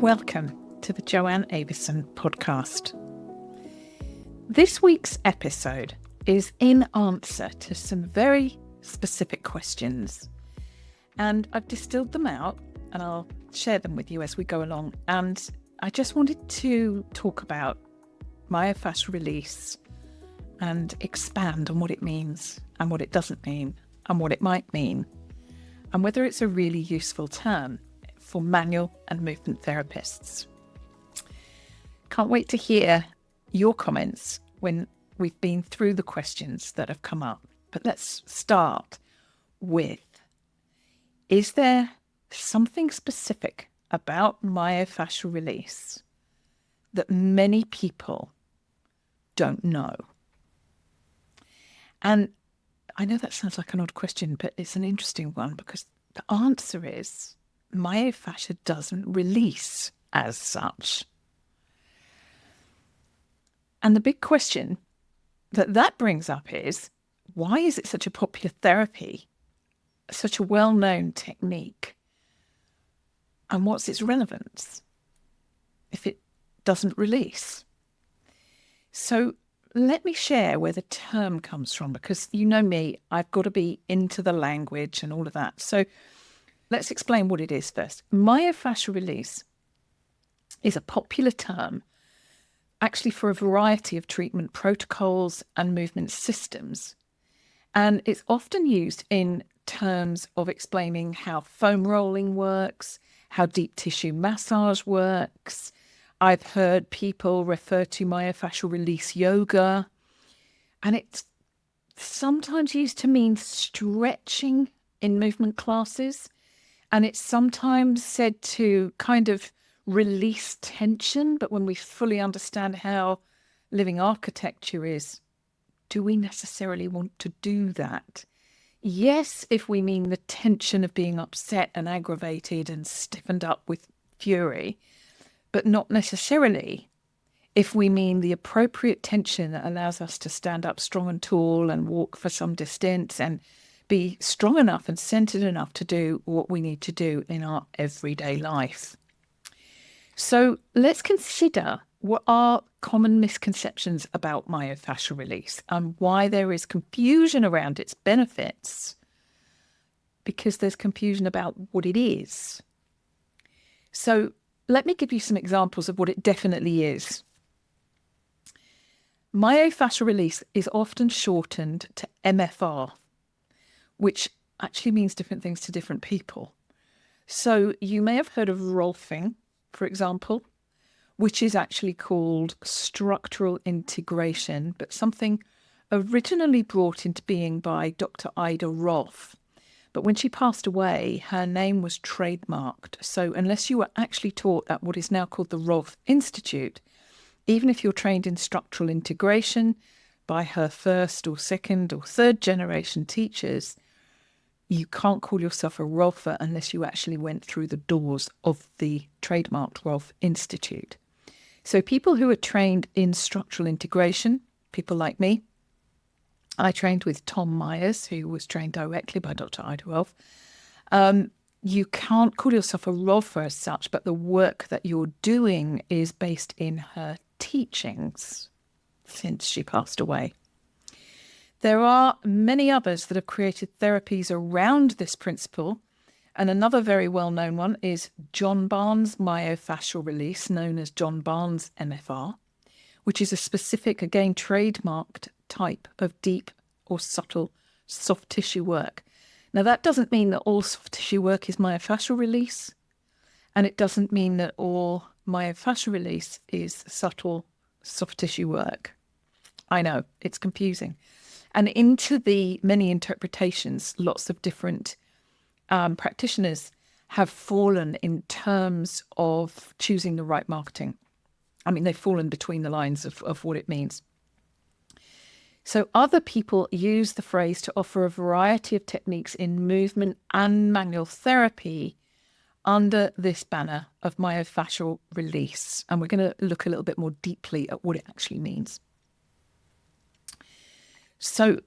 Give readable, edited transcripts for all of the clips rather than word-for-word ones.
Welcome to the Joanne Avison podcast. This week's episode is in answer to some very specific questions, and I've distilled them out and I'll share them with you as we go along. And I just wanted to talk about myofascial release and expand on what it means and what it doesn't mean and what it might mean and whether it's a really useful term for manual and movement therapists. Can't wait to hear your comments when we've been through the questions that have come up. But let's start with, is there something specific about myofascial release that many people don't know? And I know that sounds like an odd question, but it's an interesting one because the answer is myofascia doesn't release as such. And the big question that brings up is, why is it such a popular therapy, such a well-known technique? And what's its relevance if it doesn't release? So let me share where the term comes from, because you know me, I've got to be into the language and all of that. So let's explain what it is first. Myofascial release is a popular term actually for a variety of treatment protocols and movement systems. And it's often used in terms of explaining how foam rolling works, how deep tissue massage works. I've heard people refer to myofascial release yoga, and it's sometimes used to mean stretching in movement classes. And it's sometimes said to kind of release tension, but when we fully understand how living architecture is, do we necessarily want to do that? Yes, if we mean the tension of being upset and aggravated and stiffened up with fury, but not necessarily if we mean the appropriate tension that allows us to stand up strong and tall and walk for some distance and be strong enough and centered enough to do what we need to do in our everyday life. So let's consider what are common misconceptions about myofascial release and why there is confusion around its benefits, because there's confusion about what it is. So let me give you some examples of what it definitely is. Myofascial release is often shortened to MFR, which actually means different things to different people. So you may have heard of Rolfing, for example, which is actually called structural integration, but something originally brought into being by Dr. Ida Rolf. But when she passed away, her name was trademarked. So unless you were actually taught at what is now called the Rolf Institute, even if you're trained in structural integration by her first or second or third generation teachers, you can't call yourself a Rolfer unless you actually went through the doors of the trademarked Rolf Institute. So people who are trained in structural integration, people like me, I trained with Tom Myers, who was trained directly by Dr. Ida Rolf. You can't call yourself a Rolfer as such, but the work that you're doing is based in her teachings since she passed away. There are many others that have created therapies around this principle, and another very well-known one is John Barnes' myofascial release, known as John Barnes MFR, which is a specific, again, trademarked type of deep or subtle soft tissue work. Now, that doesn't mean that all soft tissue work is myofascial release, and it doesn't mean that all myofascial release is subtle soft tissue work. I know, it's confusing. And into the many interpretations, lots of different practitioners have fallen in terms of choosing the right marketing. I mean, they've fallen between the lines of what it means. So other people use the phrase to offer a variety of techniques in movement and manual therapy under this banner of myofascial release. And we're going to look a little bit more deeply at what it actually means. So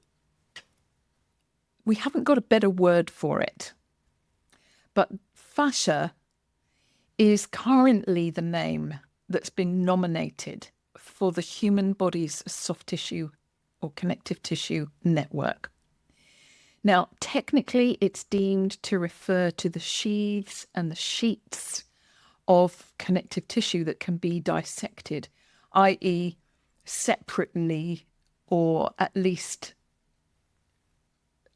we haven't got a better word for it, but fascia is currently the name that's been nominated for the human body's soft tissue or connective tissue network. Now, technically, it's deemed to refer to the sheaths and the sheets of connective tissue that can be dissected, i.e., separately or at least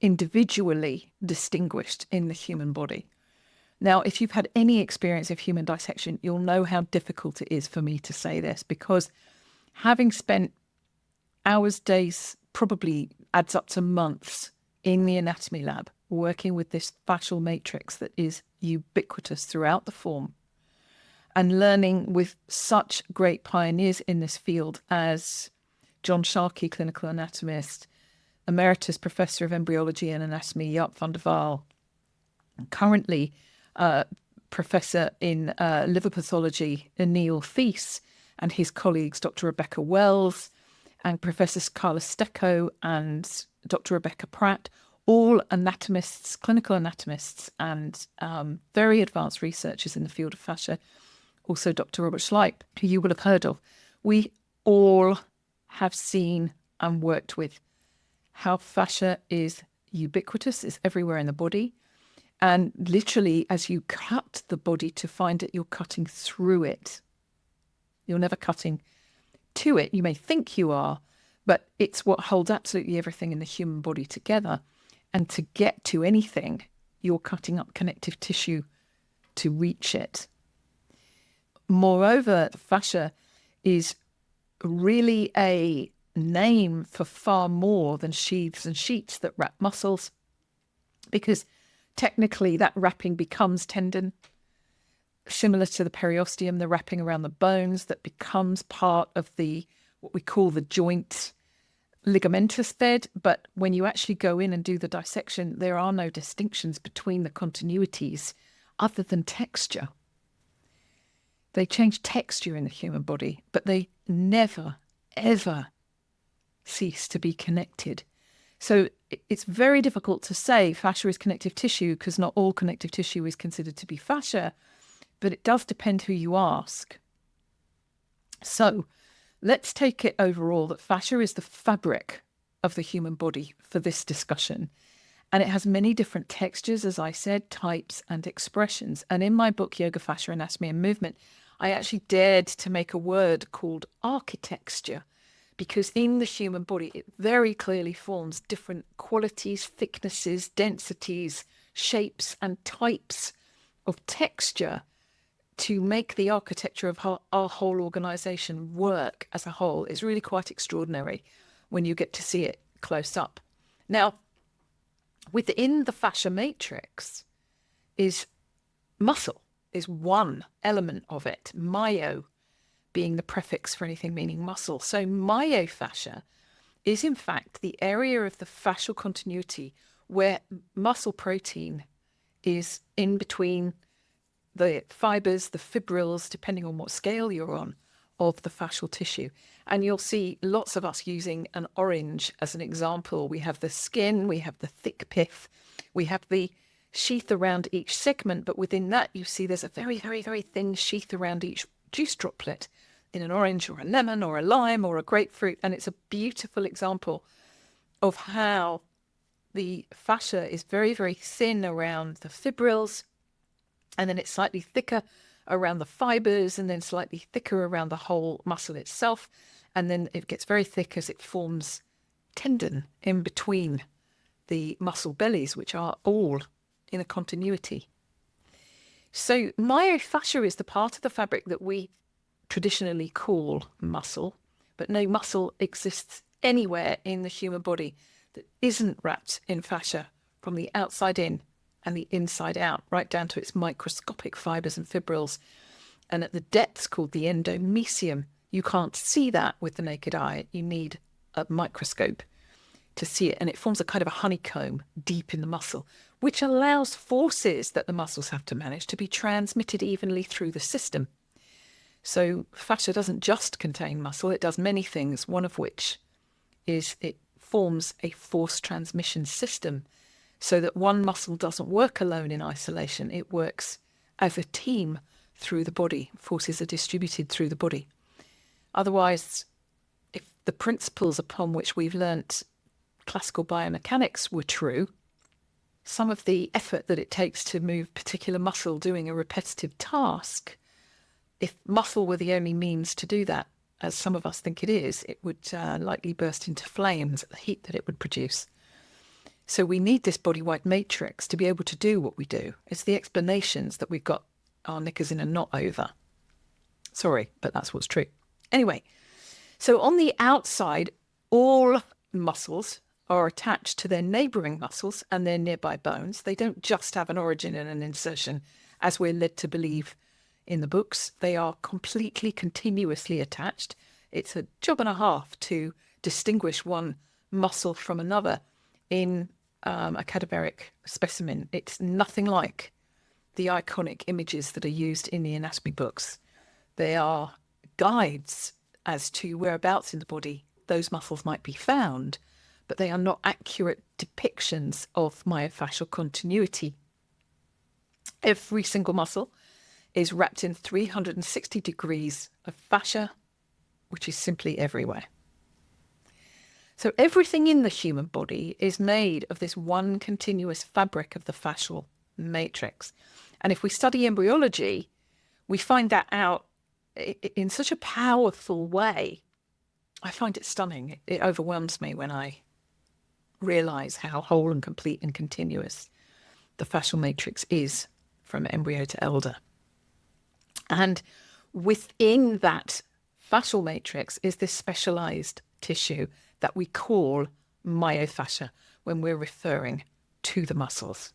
individually distinguished in the human body. Now, if you've had any experience of human dissection, you'll know how difficult it is for me to say this, because having spent hours, days, probably adds up to months in the anatomy lab, working with this fascial matrix that is ubiquitous throughout the form, and learning with such great pioneers in this field as John Sharkey, clinical anatomist, Emeritus Professor of Embryology and Anatomy, Jaap van der Waal, currently Professor in liver pathology, Neil Thies, and his colleagues, Dr. Rebecca Wells, and Professors Carla Stecco and Dr. Rebecca Pratt, all anatomists, clinical anatomists, and very advanced researchers in the field of fascia. Also Dr. Robert Schleip, who you will have heard of. We all have seen and worked with how fascia is ubiquitous, is everywhere in the body. And literally, as you cut the body to find it, you're cutting through it. You're never cutting to it. You may think you are, but it's what holds absolutely everything in the human body together. And to get to anything, you're cutting up connective tissue to reach it. Moreover, fascia is really a name for far more than sheaths and sheets that wrap muscles, because technically that wrapping becomes tendon, similar to the periosteum, the wrapping around the bones that becomes part of the what we call the joint ligamentous bed. But when you actually go in and do the dissection, there are no distinctions between the continuities other than texture. They change texture in the human body, but they never, ever cease to be connected. So it's very difficult to say fascia is connective tissue, because not all connective tissue is considered to be fascia, but it does depend who you ask. So let's take it overall that fascia is the fabric of the human body for this discussion. And it has many different textures, as I said, types and expressions. And in my book, Yoga, Fascia, Anatomy and Movement, I actually dared to make a word called architecture, because in the human body, it very clearly forms different qualities, thicknesses, densities, shapes and types of texture to make the architecture of our whole organisation work as a whole. Is really quite extraordinary when you get to see it close up. Now, within the fascia matrix is muscle, is one element of it, myo being the prefix for anything meaning muscle. So myofascia is in fact the area of the fascial continuity where muscle protein is in between the fibers, the fibrils, depending on what scale you're on, of the fascial tissue. And you'll see lots of us using an orange as an example. We have the skin, we have the thick pith, we have the sheath around each segment, but within that you see there's a very, very, very thin sheath around each juice droplet in an orange or a lemon or a lime or a grapefruit. And it's a beautiful example of how the fascia is very, very thin around the fibrils, and then it's slightly thicker around the fibers, and then slightly thicker around the whole muscle itself. And then it gets very thick as it forms tendon in between the muscle bellies, which are all in a continuity. So myofascia is the part of the fabric that we traditionally call muscle, but no muscle exists anywhere in the human body that isn't wrapped in fascia from the outside in and the inside out, right down to its microscopic fibers and fibrils. And at the depths called the endomysium, you can't see that with the naked eye. You need a microscope to see it. And it forms a kind of a honeycomb deep in the muscle, which allows forces that the muscles have to manage to be transmitted evenly through the system. So fascia doesn't just contain muscle, it does many things, one of which is it forms a force transmission system, so that one muscle doesn't work alone in isolation. It works as a team through the body. Forces are distributed through the body. Otherwise, if the principles upon which we've learnt classical biomechanics were true, some of the effort that it takes to move particular muscle doing a repetitive task, if muscle were the only means to do that, as some of us think it is, it would likely burst into flames at the heat that it would produce. So we need this body-wide matrix to be able to do what we do. It's the explanations that we've got our knickers in a knot over. Sorry, but that's what's true. Anyway, so on the outside, all muscles are attached to their neighbouring muscles and their nearby bones. They don't just have an origin and an insertion, as we're led to believe in the books. They are completely, continuously attached. It's a job and a half to distinguish one muscle from another in a cadaveric specimen. It's nothing like the iconic images that are used in the anatomy books. They are guides as to whereabouts in the body those muscles might be found, but they are not accurate depictions of myofascial continuity. Every single muscle is wrapped in 360 degrees of fascia, which is simply everywhere. So everything in the human body is made of this one continuous fabric of the fascial matrix. And if we study embryology, we find that out in such a powerful way. I find it stunning. It overwhelms me when I realise how whole and complete and continuous the fascial matrix is from embryo to elder. And within that fascial matrix is this specialised tissue that we call myofascia when we're referring to the muscles.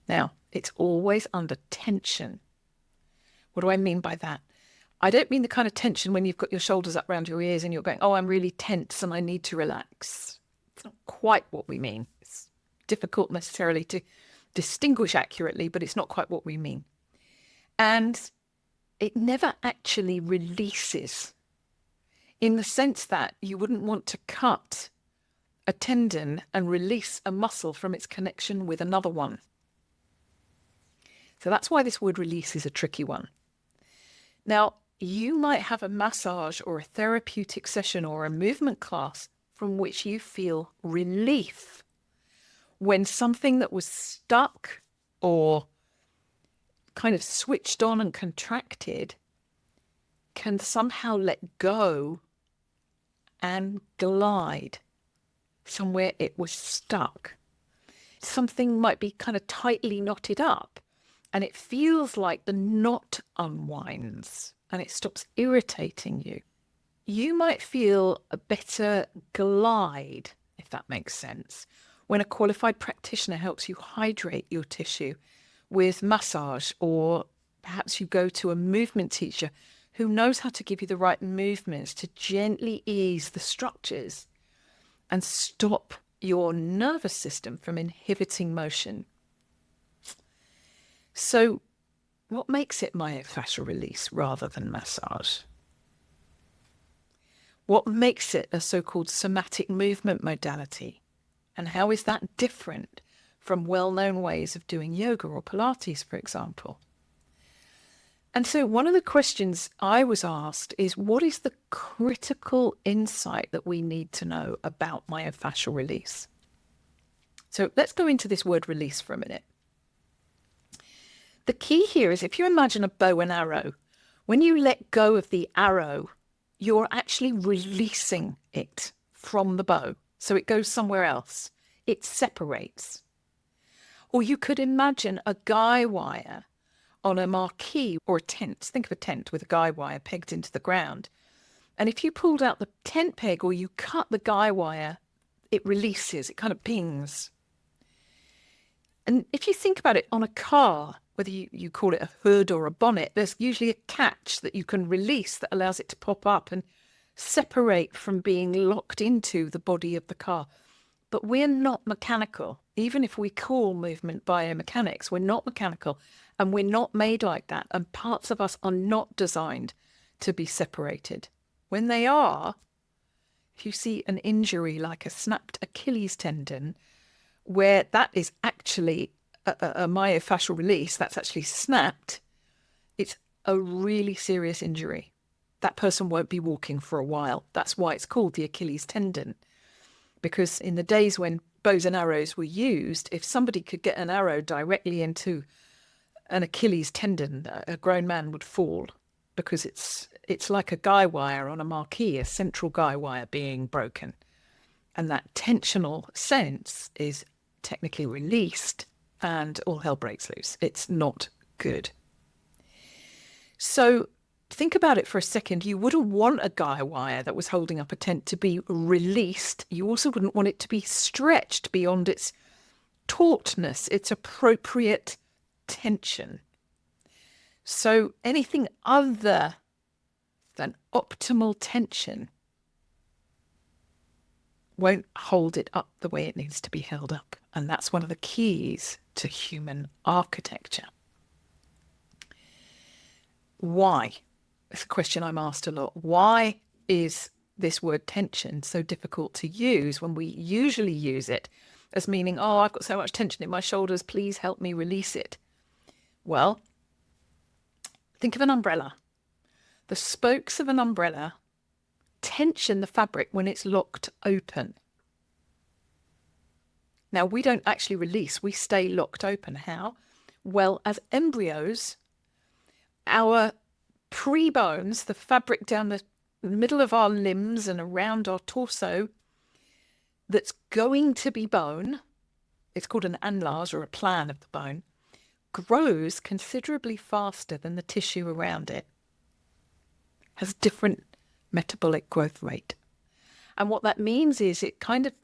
Now, it's always under tension. What do I mean by that? I don't mean the kind of tension when you've got your shoulders up around your ears and you're going, oh, I'm really tense and I need to relax. It's not quite what we mean. It's difficult necessarily to distinguish accurately, but it's not quite what we mean. And it never actually releases, in the sense that you wouldn't want to cut a tendon and release a muscle from its connection with another one. So that's why this word release is a tricky one. Now, you might have a massage or a therapeutic session or a movement class from which you feel relief when something that was stuck or kind of switched on and contracted can somehow let go and glide somewhere it was stuck. Something might be kind of tightly knotted up and it feels like the knot unwinds and it stops irritating you. You might feel a better glide, if that makes sense, when a qualified practitioner helps you hydrate your tissue with massage, or perhaps you go to a movement teacher who knows how to give you the right movements to gently ease the structures and stop your nervous system from inhibiting motion. So what makes it myofascial release rather than massage? What makes it a so-called somatic movement modality? And how is that different from well-known ways of doing yoga or Pilates, for example? And so one of the questions I was asked is, what is the critical insight that we need to know about myofascial release? So let's go into this word release for a minute. The key here is, if you imagine a bow and arrow, when you let go of the arrow, you're actually releasing it from the bow. So it goes somewhere else. It separates. Or you could imagine a guy wire on a marquee or a tent. Think of a tent with a guy wire pegged into the ground. And if you pulled out the tent peg or you cut the guy wire, it releases, it kind of pings. And if you think about it, on a car, whether you call it a hood or a bonnet, there's usually a catch that you can release that allows it to pop up and separate from being locked into the body of the car. But we're not mechanical. Even if we call movement biomechanics, we're not mechanical and we're not made like that. And parts of us are not designed to be separated. When they are, if you see an injury like a snapped Achilles tendon, where that is actually a myofascial release, that's actually snapped, a really serious injury, that person won't be walking for a while. That's why it's called the Achilles tendon. Because in the days when bows and arrows were used, if somebody could get an arrow directly into an Achilles tendon, a grown man would fall, because it's like a guy wire on a marquee, a central guy wire being broken. And that tensional sense is technically released and all hell breaks loose. It's not good. So think about it for a second. You wouldn't want a guy wire that was holding up a tent to be released. You also wouldn't want it to be stretched beyond its tautness, its appropriate tension. So anything other than optimal tension won't hold it up the way it needs to be held up. And that's one of the keys to human architecture. Why? It's a question I'm asked a lot. Why is this word tension so difficult to use when we usually use it as meaning, oh, I've got so much tension in my shoulders, please help me release it? Well, think of an umbrella. The spokes of an umbrella tension the fabric when it's locked open. Now, we don't actually release, we stay locked open. How? Well, as embryos, our pre-bones, the fabric down the middle of our limbs and around our torso that's going to be bone, it's called an anlage or a plan of the bone, grows considerably faster than the tissue around it. Has different metabolic growth rate. And what that means is it kind of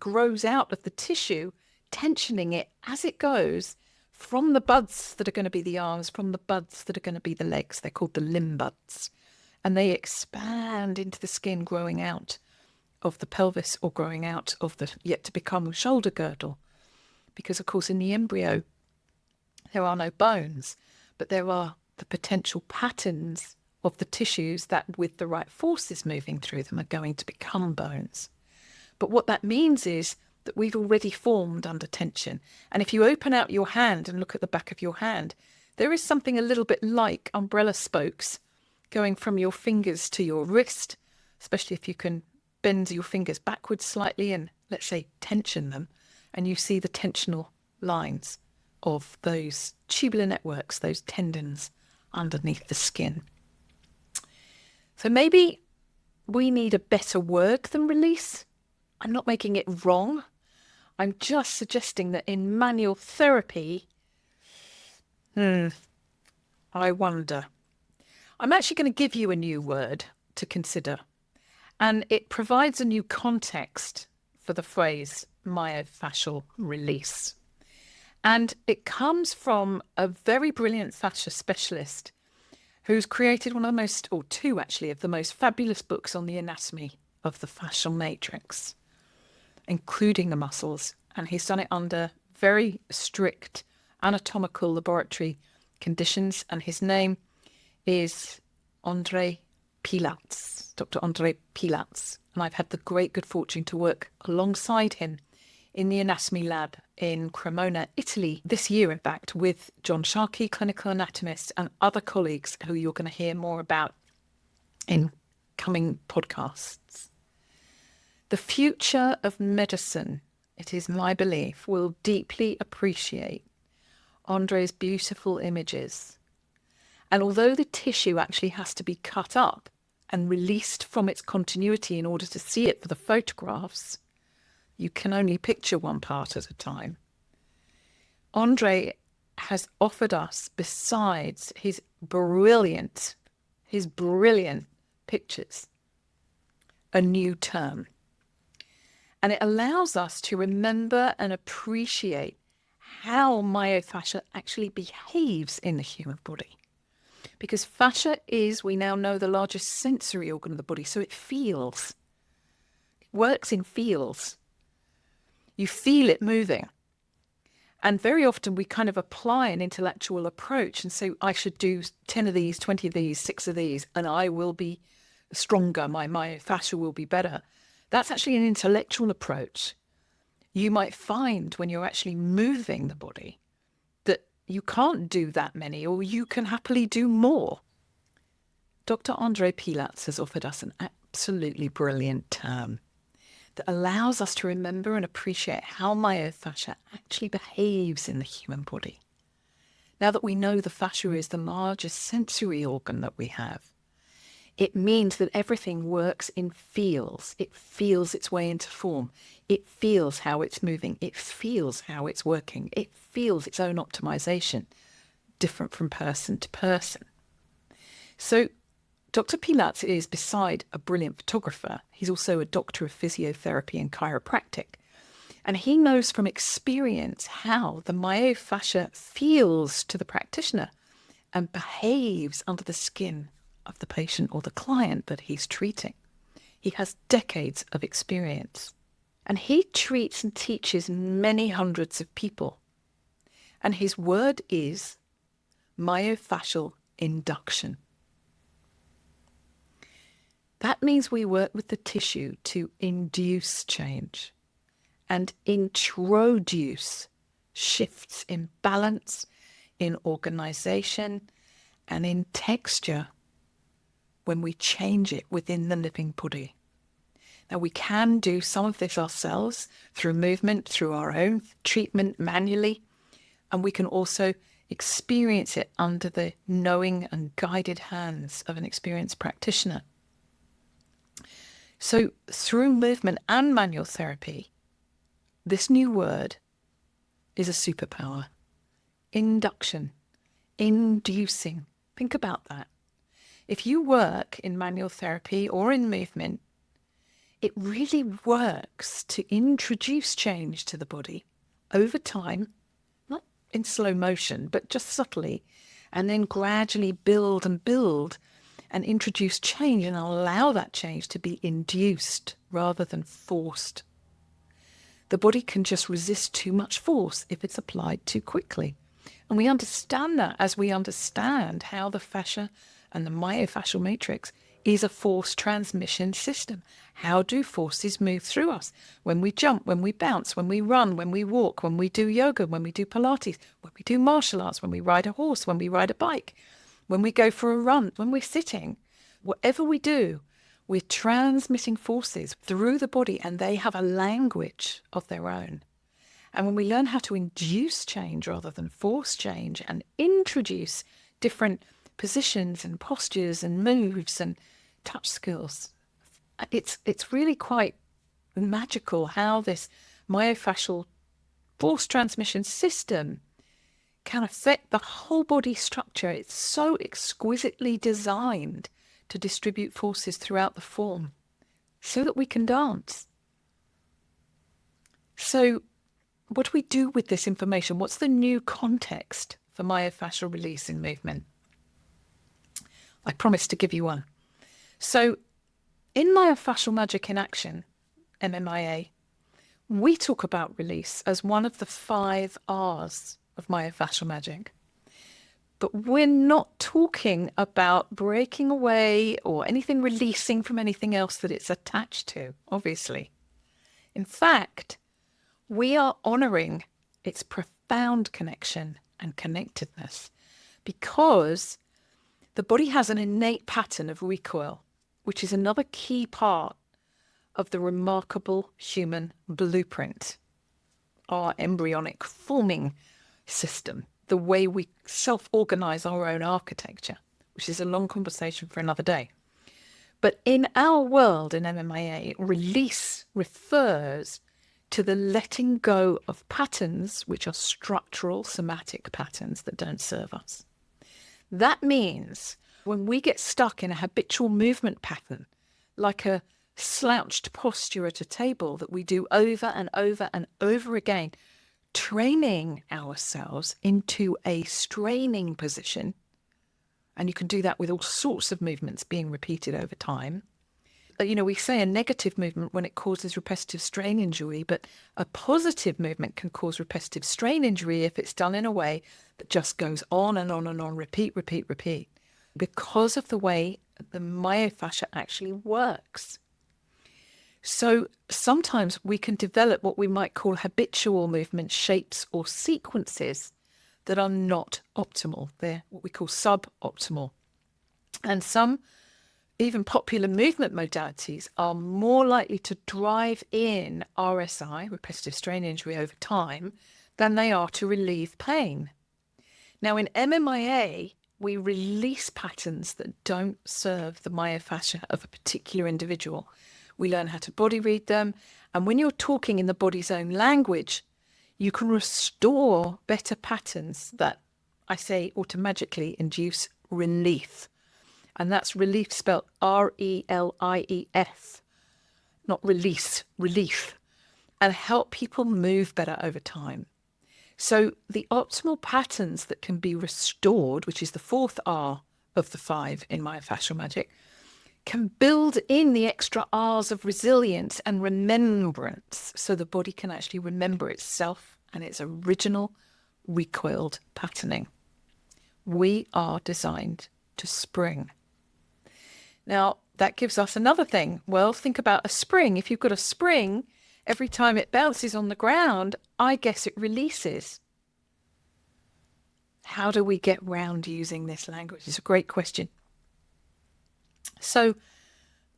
grows out of the tissue, tensioning it as it goes from the buds that are going to be the arms, from the buds that are going to be the legs. They're called the limb buds. And they expand into the skin, growing out of the pelvis or growing out of the yet to become shoulder girdle. Because, of course, in the embryo, there are no bones, but there are the potential patterns of the tissues that, with the right forces moving through them, are going to become bones. But what that means is that we've already formed under tension. And if you open out your hand and look at the back of your hand, there is something a little bit like umbrella spokes going from your fingers to your wrist, especially if you can bend your fingers backwards slightly and, let's say, tension them, and you see the tensional lines of those tubular networks, those tendons underneath the skin. So maybe we need a better word than release. I'm not making it wrong. I'm just suggesting that in manual therapy, I wonder. I'm actually going to give you a new word to consider. And it provides a new context for the phrase myofascial release. And it comes from a very brilliant fascia specialist who's created one of the most, or two actually, of the most fabulous books on the anatomy of the fascial matrix, including the muscles. And he's done it under very strict anatomical laboratory conditions. And his name is Dr. André Pilatz. And I've had the great good fortune to work alongside him in the anatomy lab in Cremona, Italy, this year, in fact, with John Sharkey, clinical anatomist, and other colleagues who you're going to hear more about in coming podcasts. The future of medicine, it is my belief, will deeply appreciate Andre's beautiful images. And although the tissue actually has to be cut up and released from its continuity in order to see it for the photographs, you can only picture one part at a time. Andre has offered us, besides his brilliant pictures, a new term. And it allows us to remember and appreciate how myofascia actually behaves in the human body. Because fascia is, we now know, the largest sensory organ of the body, so it feels. It works in feels. You feel it moving. And very often we kind of apply an intellectual approach and say, I should do 10 of these, 20 of these, 6 of these, and I will be stronger, my myofascia will be better. That's actually an intellectual approach. You might find when you're actually moving the body that you can't do that many, or you can happily do more. Dr. Andre Pilatz has offered us an absolutely brilliant term that allows us to remember and appreciate how myofascia actually behaves in the human body. Now that we know the fascia is the largest sensory organ that we have, it means that everything works in feels. It feels its way into form. It feels how it's moving. It feels how it's working. It feels its own optimization, different from person to person. So Dr. Pilatz is, beside a brilliant photographer, he's also a doctor of physiotherapy and chiropractic. And he knows from experience how the myofascia feels to the practitioner and behaves under the skin of the patient or the client that he's treating. He has decades of experience. And he treats and teaches many hundreds of people. And his word is myofascial induction. That means we work with the tissue to induce change and introduce shifts in balance, in organization, and in texture when we change it within the living body. Now, we can do some of this ourselves through movement, through our own treatment manually, and we can also experience it under the knowing and guided hands of an experienced practitioner. So through movement and manual therapy, this new word is a superpower. Induction, inducing. Think about that. If you work in manual therapy or in movement, it really works to introduce change to the body over time, not in slow motion, but just subtly, and then gradually build and introduce change and allow that change to be induced rather than forced. The body can just resist too much force if it's applied too quickly. And we understand that as we understand how the fascia and the myofascial matrix is a force transmission system. How do forces move through us? When we jump, when we bounce, when we run, when we walk, when we do yoga, when we do Pilates, when we do martial arts, when we ride a horse, when we ride a bike, when we go for a run, when we're sitting, whatever we do, we're transmitting forces through the body, and they have a language of their own. And when we learn how to induce change rather than force change and introduce different positions and postures and moves and touch skills, it's really quite magical how this myofascial force transmission system can affect the whole body structure. It's so exquisitely designed to distribute forces throughout the form so that we can dance. So what do we do with this information? What's the new context for myofascial release in movement? I promised to give you one. So in Myofascial Magic in Action, MMIA, we talk about release as one of the 5 R's of myofascial magic. But we're not talking about breaking away or anything releasing from anything else that it's attached to, obviously. In fact, we are honouring its profound connection and connectedness because the body has an innate pattern of recoil, which is another key part of the remarkable human blueprint, our embryonic forming system, the way we self-organize our own architecture, which is a long conversation for another day. But in our world, in MMIA, release refers to the letting go of patterns which are structural somatic patterns that don't serve us. That means when we get stuck in a habitual movement pattern, like a slouched posture at a table that we do over and over and over again, training ourselves into a straining position, and you can do that with all sorts of movements being repeated over time. We say a negative movement when it causes repetitive strain injury, but a positive movement can cause repetitive strain injury if it's done in a way that just goes on and on and on, repeat, because of the way the myofascia actually works. So sometimes we can develop what we might call habitual movement shapes or sequences that are not optimal. They're what we call suboptimal. And some even popular movement modalities are more likely to drive in RSI, repetitive strain injury, over time than they are to relieve pain. Now, in MMIA, we release patterns that don't serve the myofascia of a particular individual. We learn how to body read them. And when you're talking in the body's own language, you can restore better patterns that, I say, automatically induce relief. And that's relief spelled RELIEF, not release, relief, and help people move better over time. So the optimal patterns that can be restored, which is the fourth R of the 5 in myofascial magic, can build in the extra R's of resilience and remembrance so the body can actually remember itself and its original recoiled patterning. We are designed to spring. Now, that gives us another thing. Well, think about a spring. If you've got a spring, every time it bounces on the ground, I guess it releases. How do we get round using this language? It's a great question. So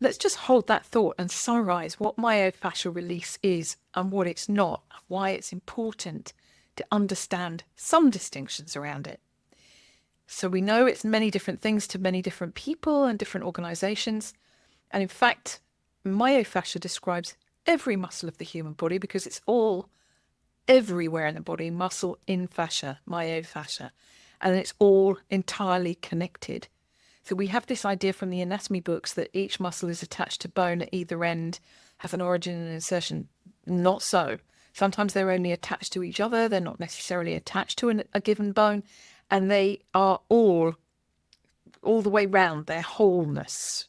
let's just hold that thought and summarize what myofascial release is and what it's not, why it's important to understand some distinctions around it. So we know it's many different things to many different people and different organizations. And in fact, myofascia describes every muscle of the human body because it's all everywhere in the body, muscle in fascia, myofascia, and it's all entirely connected. So we have this idea from the anatomy books that each muscle is attached to bone at either end, has an origin and insertion. Not so. Sometimes they're only attached to each other. They're not necessarily attached to a given bone, and they are all the way round their wholeness.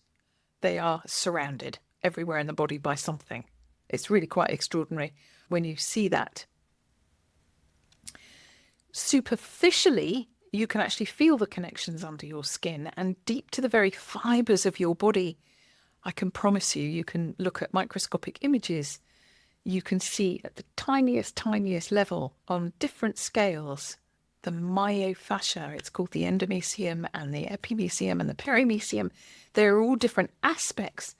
They are surrounded everywhere in the body by something. It's really quite extraordinary when you see that. Superficially, you can actually feel the connections under your skin, and deep to the very fibers of your body, I can promise you, you can look at microscopic images. You can see at the tiniest level on different scales, the myofascia. It's called the endomysium and the epimysium and the perimysium. They're all different aspects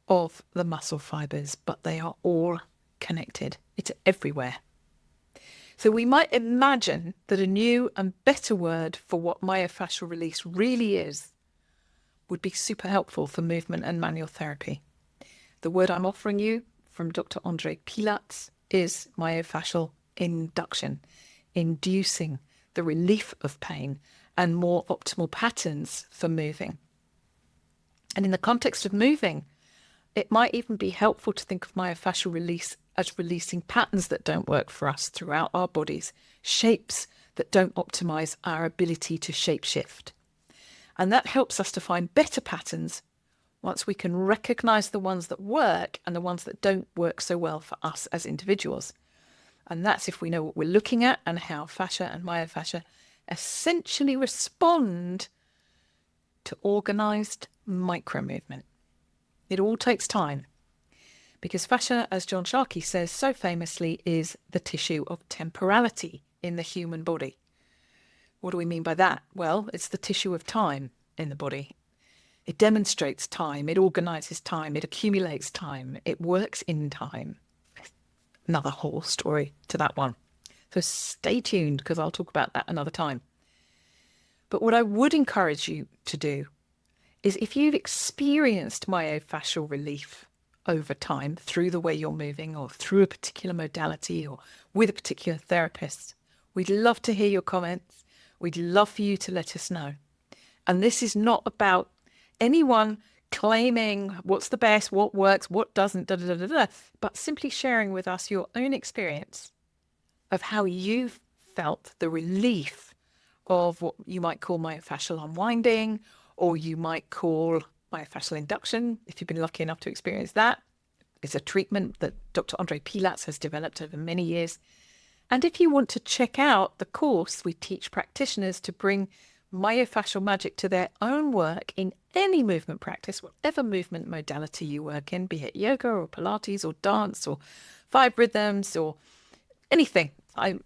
of the muscle fibers, but they are all connected. It's everywhere. So we might imagine that a new and better word for what myofascial release really is would be super helpful for movement and manual therapy. The word I'm offering you from Dr. André Pilatz is myofascial induction, inducing the relief of pain and more optimal patterns for moving. And in the context of moving, it might even be helpful to think of myofascial release as releasing patterns that don't work for us throughout our bodies, shapes that don't optimize our ability to shapeshift. And that helps us to find better patterns once we can recognize the ones that work and the ones that don't work so well for us as individuals. And that's if we know what we're looking at and how fascia and myofascia essentially respond to organized micromovement. It all takes time, because fascia, as John Sharkey says so famously, is the tissue of temporality in the human body. What do we mean by that? Well, it's the tissue of time in the body. It demonstrates time, it organizes time, it accumulates time, it works in time. Another whole story to that one. So stay tuned, because I'll talk about that another time. But what I would encourage you to do is, if you've experienced myofascial relief over time through the way you're moving or through a particular modality or with a particular therapist, we'd love to hear your comments. We'd love for you to let us know. And this is not about anyone claiming what's the best, what works, what doesn't, but simply sharing with us your own experience of how you've felt the relief of what you might call myofascial unwinding, or you might call myofascial induction, if you've been lucky enough to experience that. It's a treatment that Dr. André Pilatz has developed over many years. And if you want to check out the course, we teach practitioners to bring myofascial magic to their own work in any movement practice, whatever movement modality you work in, be it yoga or Pilates or dance or 5 rhythms or anything,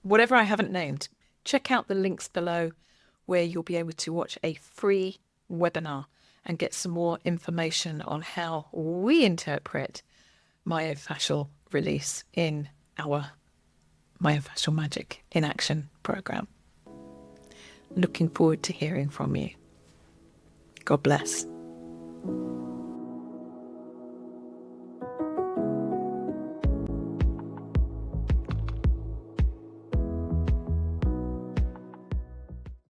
whatever I haven't named. check out the links below where you'll be able to watch a free webinar and get some more information on how we interpret myofascial release in our Myofascial Magic in Action program. Looking forward to hearing from you. God bless.